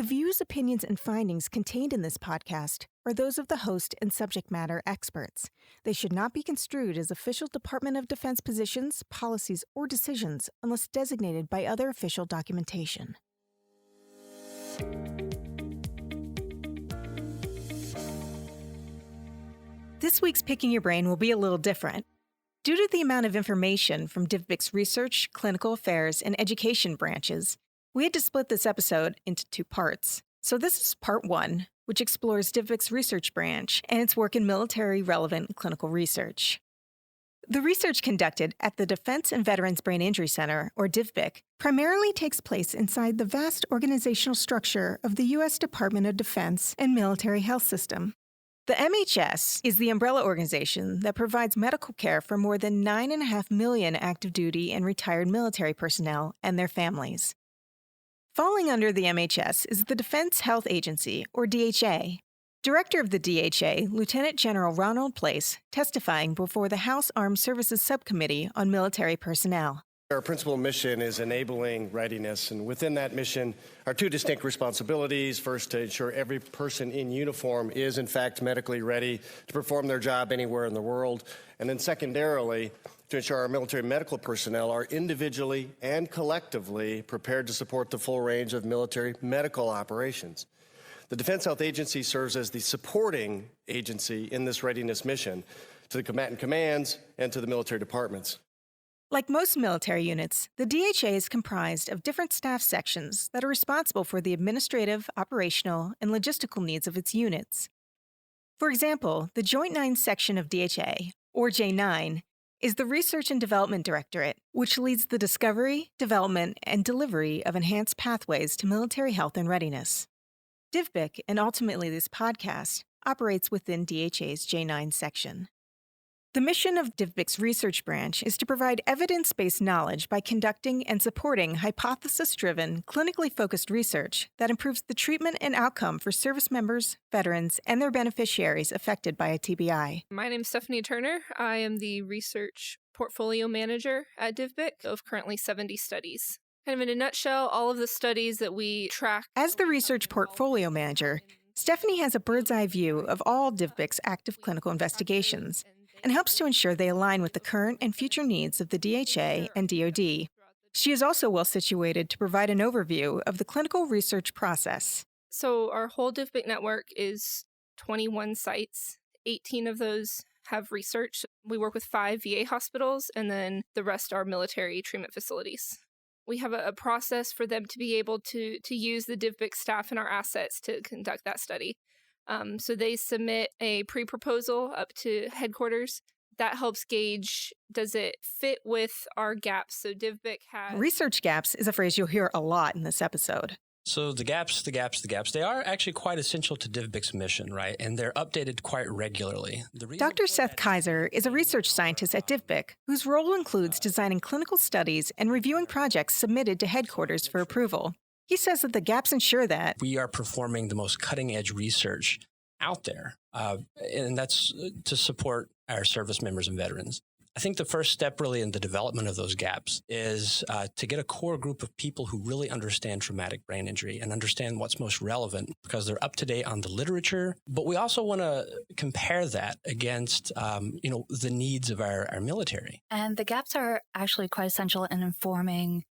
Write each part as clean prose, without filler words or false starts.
The views, opinions, and findings contained in this podcast are those of the host and subject matter experts. They should not be construed as official Department of Defense positions, policies, or decisions unless designated by other official documentation. This week's Picking Your Brain will be a little different. Due to the amount of information from DivBIC's research, clinical affairs, and education branches, we had to split this episode into two parts. So this is part one, which explores DivBIC's research branch and its work in military-relevant clinical research. The research conducted at the Defense and Veterans Brain Injury Center, or DivBIC, primarily takes place inside the vast organizational structure of the U.S. Department of Defense and Military Health System. The MHS is the umbrella organization that provides medical care for more than 9.5 million active duty and retired military personnel and their families. Falling under the MHS is the Defense Health Agency, or DHA. Director of the DHA, Lieutenant General Ronald Place, testifying before the House Armed Services Subcommittee on Military Personnel. Our principal mission is enabling readiness, and within that mission are two distinct responsibilities. First, to ensure every person in uniform is, in fact, medically ready to perform their job anywhere in the world. And then secondarily, to ensure our military medical personnel are individually and collectively prepared to support the full range of military medical operations. The Defense Health Agency serves as the supporting agency in this readiness mission to the combatant commands and to the military departments. Like most military units, the DHA is comprised of different staff sections that are responsible for the administrative, operational, and logistical needs of its units. For example, the Joint 9 section of DHA, or J9, is the Research and Development Directorate, which leads the discovery, development, and delivery of enhanced pathways to military health and readiness. DivBIC, and ultimately this podcast, operates within DHA's J9 section. The mission of DivBIC's research branch is to provide evidence-based knowledge by conducting and supporting hypothesis-driven, clinically focused research that improves the treatment and outcome for service members, veterans, and their beneficiaries affected by a TBI. My name is Stephanie Turner. I am the research portfolio manager at DivBIC of currently 70 studies. Kind of in a nutshell, all of the studies that we track. As the research portfolio manager, Stephanie has a bird's-eye view of all DivBIC's active clinical investigations and helps to ensure they align with the current and future needs of the DHA and DoD. She is also well situated to provide an overview of the clinical research process. So our whole DivBIC network is 21 sites. 18 of those have research. We work with 5 VA hospitals, and then the rest are military treatment facilities. We have a process for them to be able to use the DivBIC staff and our assets to conduct that study. So they submit a pre-proposal up to headquarters. That helps gauge, does it fit with our gaps? So DivBIC has... Research gaps is a phrase you'll hear a lot in this episode. So the gaps, they are actually quite essential to DivBIC's mission, right? And they're updated quite regularly. Dr. Seth Kaiser is a research scientist at DivBIC, whose role includes designing clinical studies and reviewing projects submitted to headquarters for approval. He says that the gaps ensure that we are performing the most cutting-edge research out there, and that's to support our service members and veterans. I think the first step really in the development of those gaps is to get a core group of people who really understand traumatic brain injury and understand what's most relevant because they're up to date on the literature. But we also want to compare that against, the needs of our military. And the gaps are actually quite essential in informing.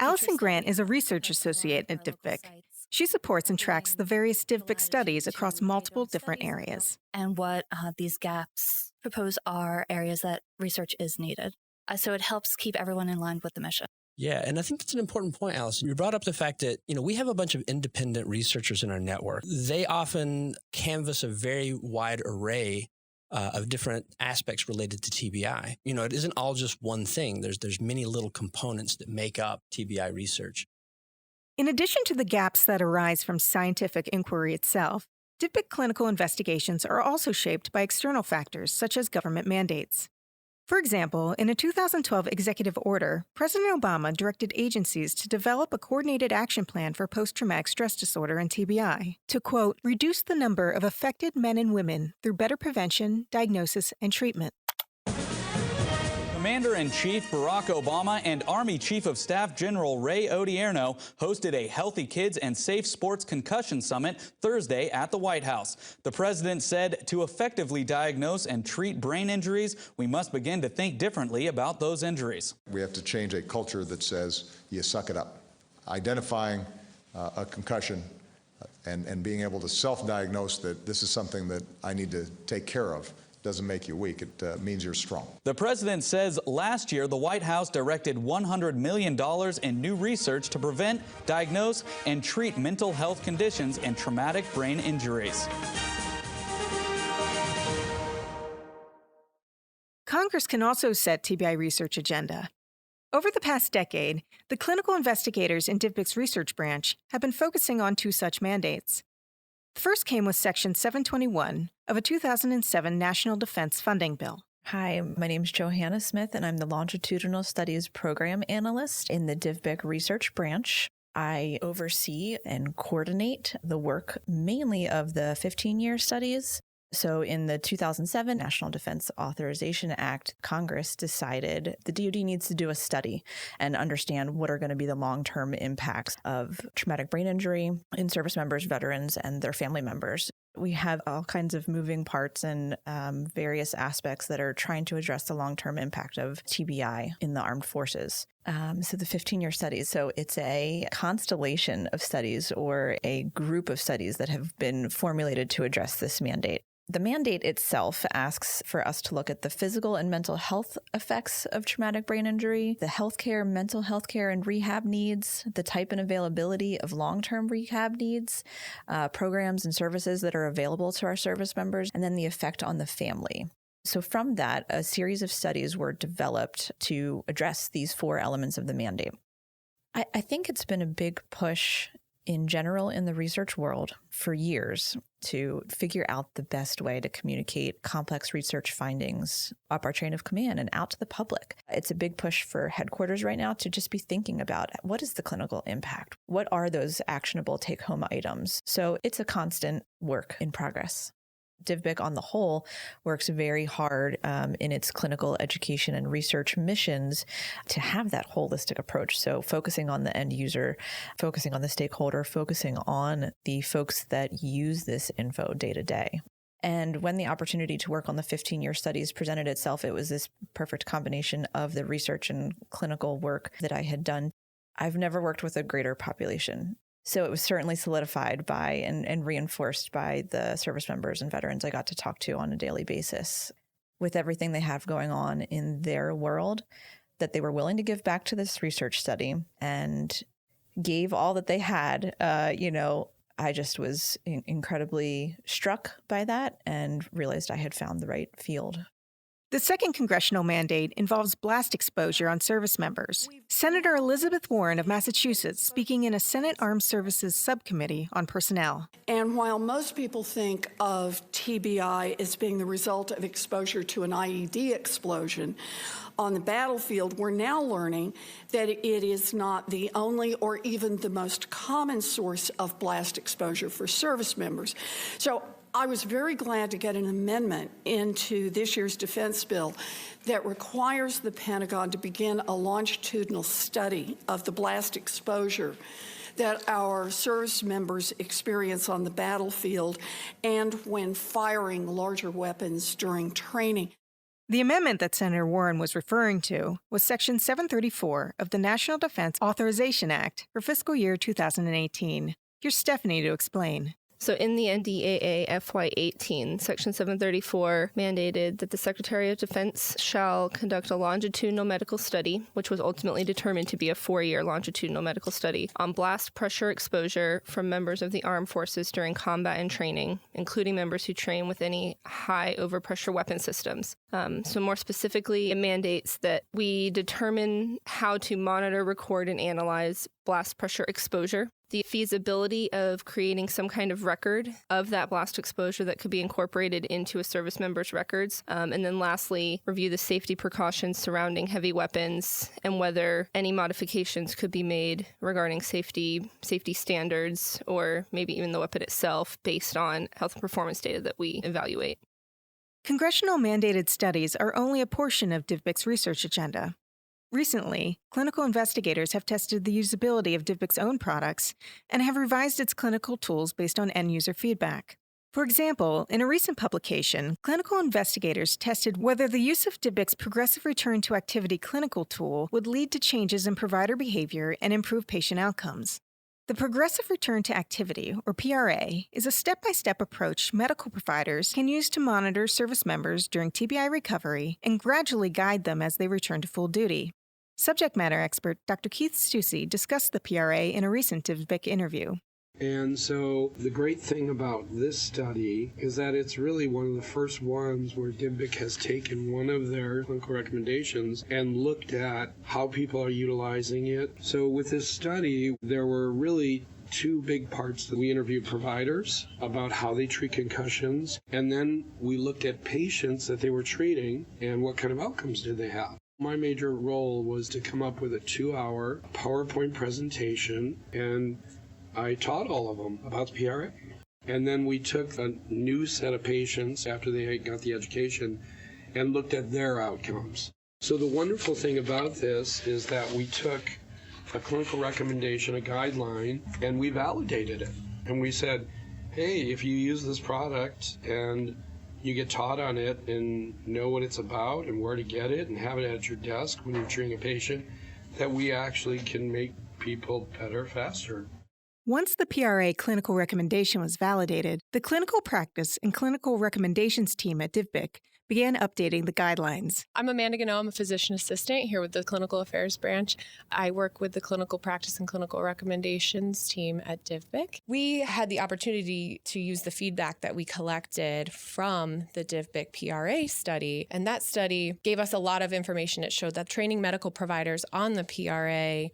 Allison Grant is a research associate at DivBIC. She supports and tracks the various DivBIC studies across multiple different areas. And what these gaps propose are areas that research is needed. So it helps keep everyone in line with the mission. Yeah, and I think that's an important point, Allison. You brought up the fact that, we have a bunch of independent researchers in our network. They often canvass a very wide array of different aspects related to TBI. It isn't all just one thing. There's many little components that make up TBI research. In addition to the gaps that arise from scientific inquiry itself, DivBIC clinical investigations are also shaped by external factors such as government mandates. For example, in a 2012 executive order, President Obama directed agencies to develop a coordinated action plan for post-traumatic stress disorder and TBI to, quote, reduce the number of affected men and women through better prevention, diagnosis, and treatment. Commander-in-Chief Barack Obama and Army Chief of Staff General Ray Odierno hosted a Healthy Kids and Safe Sports Concussion Summit Thursday at the White House. The president said to effectively diagnose and treat brain injuries, we must begin to think differently about those injuries. We have to change a culture that says you suck it up. Identifying a concussion and being able to self-diagnose that this is something that I need to take care of doesn't make you weak. It means you're strong. The president says last year the White House directed $100 million in new research to prevent, diagnose, and treat mental health conditions and traumatic brain injuries. Congress can also set TBI research agenda. Over the past decade, the clinical investigators in DivBIC's research branch have been focusing on two such mandates. The first came with Section 721 of a 2007 National Defense Funding Bill. Hi, my name is Johanna Smith, and I'm the Longitudinal Studies Program Analyst in the DivBIC Research Branch. I oversee and coordinate the work mainly of the 15-year studies. So in the 2007 National Defense Authorization Act, Congress decided the DoD needs to do a study and understand what are going to be the long-term impacts of traumatic brain injury in service members, veterans, and their family members. We have all kinds of moving parts and various aspects that are trying to address the long-term impact of TBI in the armed forces. So the 15-year studies, so it's a constellation of studies or a group of studies that have been formulated to address this mandate. The mandate itself asks for us to look at the physical and mental health effects of traumatic brain injury, the healthcare, mental health care and rehab needs, the type and availability of long-term rehab needs, programs and services that are available to our service members, and then the effect on the family. So from that, a series of studies were developed to address these four elements of the mandate. I think it's been a big push in general in the research world for years to figure out the best way to communicate complex research findings up our chain of command and out to the public. It's a big push for headquarters right now to just be thinking about what is the clinical impact? What are those actionable take-home items? So it's a constant work in progress. DivBIC on the whole works very hard in its clinical education and research missions to have that holistic approach. So focusing on the end user, focusing on the stakeholder, focusing on the folks that use this info day to day. And when the opportunity to work on the 15-year studies presented itself, it was this perfect combination of the research and clinical work that I had done. I've never worked with a greater population. So it was certainly solidified by and reinforced by the service members and veterans I got to talk to on a daily basis. With everything they have going on in their world, that they were willing to give back to this research study and gave all that they had, I just was incredibly struck by that and realized I had found the right field. The second congressional mandate involves blast exposure on service members. Senator Elizabeth Warren of Massachusetts speaking in a Senate Armed Services Subcommittee on Personnel. And while most people think of TBI as being the result of exposure to an IED explosion on the battlefield, we're now learning that it is not the only or even the most common source of blast exposure for service members. So I was very glad to get an amendment into this year's defense bill that requires the Pentagon to begin a longitudinal study of the blast exposure that our service members experience on the battlefield and when firing larger weapons during training. The amendment that Senator Warren was referring to was Section 734 of the National Defense Authorization Act for fiscal year 2018. Here's Stephanie to explain. So in the NDAA FY18, Section 734 mandated that the Secretary of Defense shall conduct a longitudinal medical study, which was ultimately determined to be a 4-year longitudinal medical study, on blast pressure exposure from members of the armed forces during combat and training, including members who train with any high overpressure weapon systems. So more specifically, it mandates that we determine how to monitor, record, and analyze blast pressure exposure, the feasibility of creating some kind of record of that blast exposure that could be incorporated into a service member's records, and then lastly, review the safety precautions surrounding heavy weapons and whether any modifications could be made regarding safety standards, or maybe even the weapon itself based on health and performance data that we evaluate. Congressional mandated studies are only a portion of DivBIC's research agenda. Recently, clinical investigators have tested the usability of DivBIC's own products and have revised its clinical tools based on end-user feedback. For example, in a recent publication, clinical investigators tested whether the use of DivBIC's Progressive Return to Activity clinical tool would lead to changes in provider behavior and improve patient outcomes. The Progressive Return to Activity, or PRA, is a step-by-step approach medical providers can use to monitor service members during TBI recovery and gradually guide them as they return to full duty. Subject matter expert Dr. Keith Stussy discussed the PRA in a recent DivBIC interview. And so the great thing about this study is that it's really one of the first ones where DivBIC has taken one of their clinical recommendations and looked at how people are utilizing it. So with this study, there were really two big parts. We interviewed providers about how they treat concussions, and then we looked at patients that they were treating and what kind of outcomes did they have. My major role was to come up with a 2-hour PowerPoint presentation, and I taught all of them about the PRA. And then we took a new set of patients after they got the education and looked at their outcomes. So the wonderful thing about this is that we took a clinical recommendation, a guideline, and we validated it. And we said, hey, if you use this product and you get taught on it and know what it's about and where to get it and have it at your desk when you're treating a patient, that we actually can make people better faster. Once the PRA clinical recommendation was validated, the clinical practice and clinical recommendations team at DivBIC began updating the guidelines. I'm Amanda Gano. I'm a physician assistant here with the Clinical Affairs branch. I work with the clinical practice and clinical recommendations team at DivBIC. We had the opportunity to use the feedback that we collected from the DivBIC PRA study, and that study gave us a lot of information. It showed that training medical providers on the PRA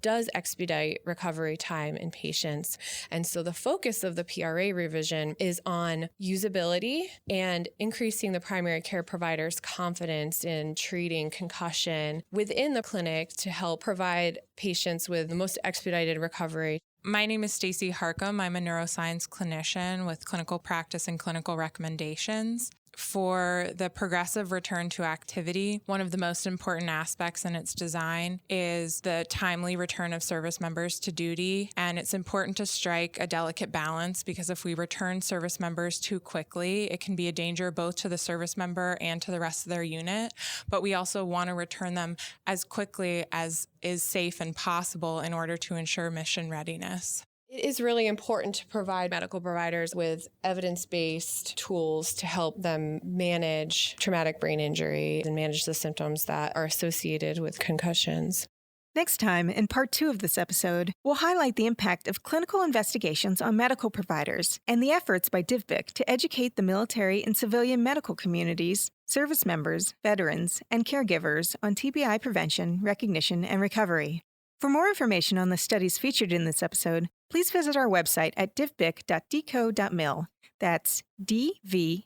does expedite recovery time in patients. And so the focus of the PRA revision is on usability and increasing the primary care provider's confidence in treating concussion within the clinic to help provide patients with the most expedited recovery. My name is Stacey Harcum. I'm a neuroscience clinician with clinical practice and clinical recommendations. For the progressive return to activity, one of the most important aspects in its design is the timely return of service members to duty. And it's important to strike a delicate balance because if we return service members too quickly, it can be a danger both to the service member and to the rest of their unit. But we also want to return them as quickly as is safe and possible in order to ensure mission readiness. It is really important to provide medical providers with evidence-based tools to help them manage traumatic brain injury and manage the symptoms that are associated with concussions. Next time, in part 2 of this episode, we'll highlight the impact of clinical investigations on medical providers and the efforts by DivBIC to educate the military and civilian medical communities, service members, veterans, and caregivers on TBI prevention, recognition, and recovery. For more information on the studies featured in this episode, please visit our website at divbic.dco.mil. That's dvbic.dcoe.mil.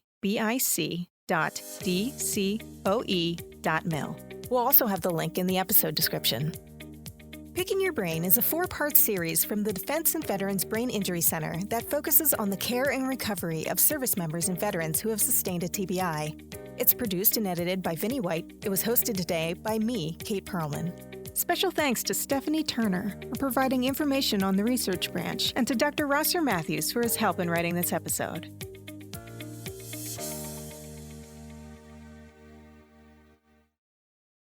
We'll also have the link in the episode description. Picking Your Brain is a 4-part series from the Defense and Veterans Brain Injury Center that focuses on the care and recovery of service members and veterans who have sustained a TBI. It's produced and edited by Vinnie White. It was hosted today by me, Kate Perlman. Special thanks to Stephanie Turner for providing information on the research branch and to Dr. Rosser Matthews for his help in writing this episode.